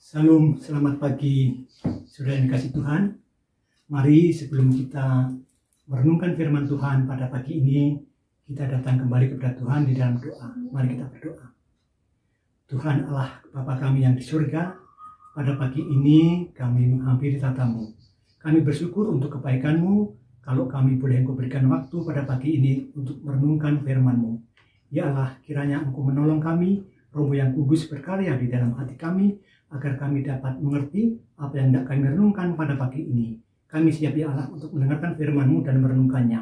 Salam, selamat pagi, saudara yang dikasih Tuhan. Mari sebelum kita merenungkan firman Tuhan pada pagi ini, kita datang kembali kepada Tuhan di dalam doa. Mari kita berdoa. Tuhan Allah Bapa kami yang di surga, pada pagi ini kami menghampiri tatamu. Kami bersyukur untuk kebaikan-Mu, kalau kami boleh Engkau berikan waktu pada pagi ini untuk merenungkan firman-Mu. Ya Allah, kiranya Engkau menolong kami, Roh yang kudus berkarya di dalam hati kami, agar kami dapat mengerti apa yang hendak kami renungkan pada pagi ini. Kami siap ya Allah untuk mendengarkan firman-Mu dan merenungkannya.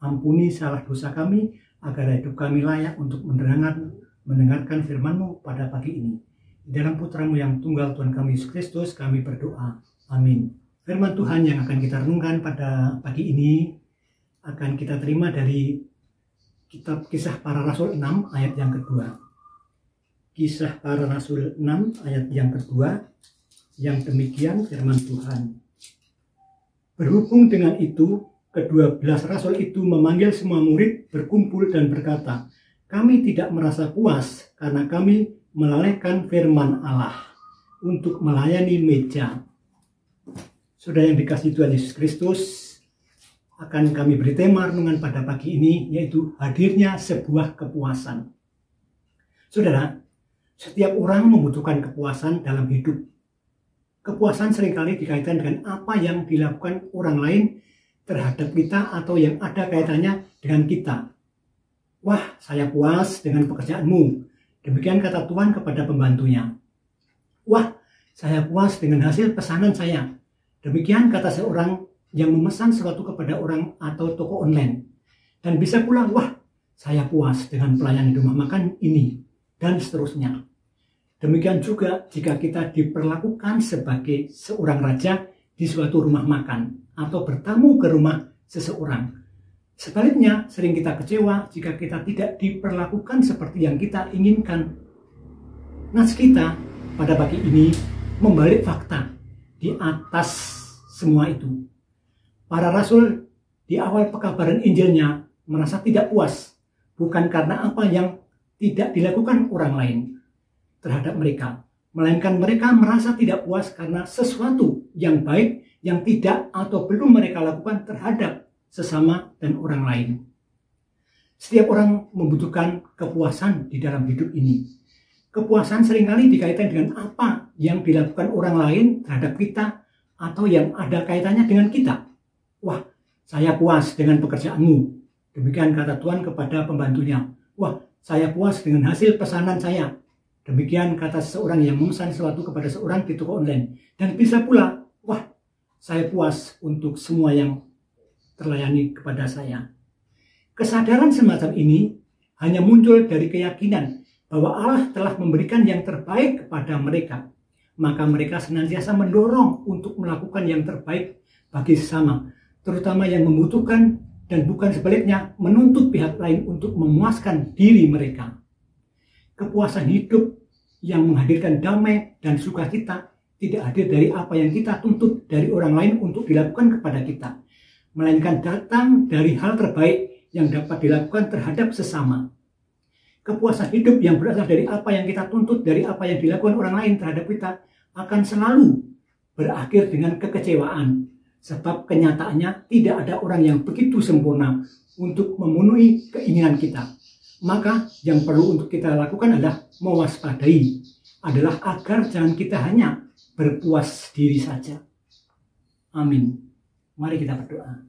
Ampuni salah dosa kami, agar hidup kami layak untuk mendengarkan firman-Mu pada pagi ini. Di dalam Putra-Mu yang tunggal Tuhan kami Yesus Kristus, kami berdoa. Amin. Firman Tuhan yang akan kita renungkan pada pagi ini akan kita terima dari kitab Kisah Para Rasul 6 ayat yang kedua. Kisah Para Rasul 6 ayat yang kedua, yang demikian firman Tuhan. Berhubung dengan itu, ke-12 rasul itu memanggil semua murid berkumpul dan berkata, "Kami tidak merasa puas karena kami melalaikan firman Allah untuk melayani meja." Saudara yang dikasihi Tuhan Yesus Kristus, akan kami beri tema renungan pada pagi ini, yaitu hadirnya sebuah kepuasan. Saudara, setiap orang membutuhkan kepuasan dalam hidup. Kepuasan seringkali dikaitkan dengan apa yang dilakukan orang lain terhadap kita atau yang ada kaitannya dengan kita. "Wah, saya puas dengan pekerjaanmu." Demikian kata Tuhan kepada pembantunya. "Wah, saya puas dengan hasil pesanan saya." Demikian kata seorang yang memesan sesuatu kepada orang atau toko online. Dan bisa pula, "Wah, saya puas dengan pelayanan di rumah makan ini." Dan seterusnya. Demikian juga jika kita diperlakukan sebagai seorang raja di suatu rumah makan atau bertamu ke rumah seseorang. Sebaliknya, sering kita kecewa jika kita tidak diperlakukan seperti yang kita inginkan. Nats kita pada pagi ini membalik fakta di atas semua itu. Para rasul di awal pekabaran Injilnya merasa tidak puas, bukan karena apa yang tidak dilakukan orang lain terhadap mereka, melainkan mereka merasa tidak puas karena sesuatu yang baik yang tidak atau belum mereka lakukan terhadap sesama dan orang lain. Setiap orang membutuhkan kepuasan di dalam hidup ini. Kepuasan seringkali dikaitkan dengan apa yang dilakukan orang lain terhadap kita atau yang ada kaitannya dengan kita. "Wah, saya puas dengan pekerjaanmu." Demikian kata Tuhan kepada pembantunya. "Wah, saya puas dengan hasil pesanan saya." Demikian kata seorang yang memesan sesuatu kepada seorang di toko online. Dan bisa pula, "Wah, saya puas untuk semua yang terlayani kepada saya." Kesadaran semacam ini hanya muncul dari keyakinan bahwa Allah telah memberikan yang terbaik kepada mereka. Maka mereka senantiasa mendorong untuk melakukan yang terbaik bagi sesama, terutama yang membutuhkan, dan bukan sebaliknya menuntut pihak lain untuk memuaskan diri mereka. Kepuasan hidup yang menghadirkan damai dan sukacita tidak hadir dari apa yang kita tuntut dari orang lain untuk dilakukan kepada kita, melainkan datang dari hal terbaik yang dapat dilakukan terhadap sesama. Kepuasan hidup yang berasal dari apa yang kita tuntut dari apa yang dilakukan orang lain terhadap kita akan selalu berakhir dengan kekecewaan, sebab kenyataannya tidak ada orang yang begitu sempurna untuk memenuhi keinginan kita. Maka yang perlu untuk kita lakukan adalah mewaspadai, adalah agar jangan kita hanya berpuas diri saja. Amin. Mari kita berdoa.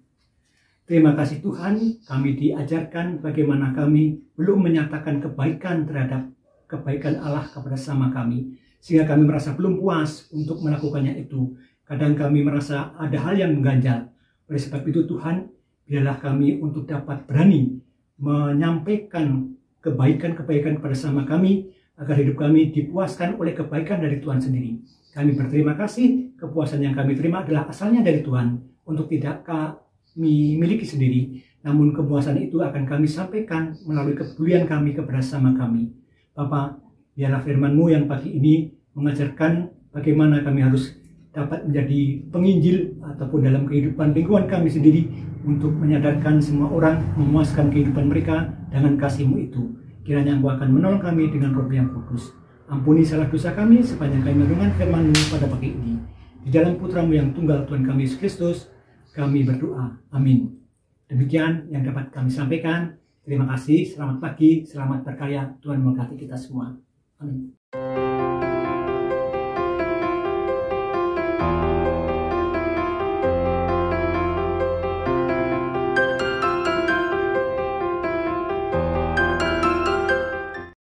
Terima kasih Tuhan, kami diajarkan bagaimana kami belum menyatakan kebaikan terhadap kebaikan Allah kepada sama kami, sehingga kami merasa belum puas untuk melakukannya itu. Kadang kami merasa ada hal yang mengganjal. Oleh sebab itu Tuhan, biarlah kami untuk dapat berani menyampaikan kebaikan-kebaikan kepada sama kami, agar hidup kami dipuaskan oleh kebaikan dari Tuhan sendiri. Kami berterima kasih, kepuasan yang kami terima adalah asalnya dari Tuhan, untuk tidak kami miliki sendiri, namun kepuasan itu akan kami sampaikan melalui kepedulian kami kepada sama kami. Bapa, biarlah firman-Mu yang pagi ini mengajarkan bagaimana kami harus dapat menjadi penginjil ataupun dalam kehidupan lingkungan kami sendiri, untuk menyadarkan semua orang, memuaskan kehidupan mereka dengan kasih-Mu itu. Kiranya Engkau akan menolong kami dengan Roh yang kudus. Ampuni salah dosa kami sepanjang kami merenungkan firman-Mu pada pagi ini. Di dalam putra-Mu yang tunggal Tuhan kami Yesus Kristus, kami berdoa. Amin. Demikian yang dapat kami sampaikan. Terima kasih, selamat pagi, selamat berkarya. Tuhan memberkati kita semua. Amin.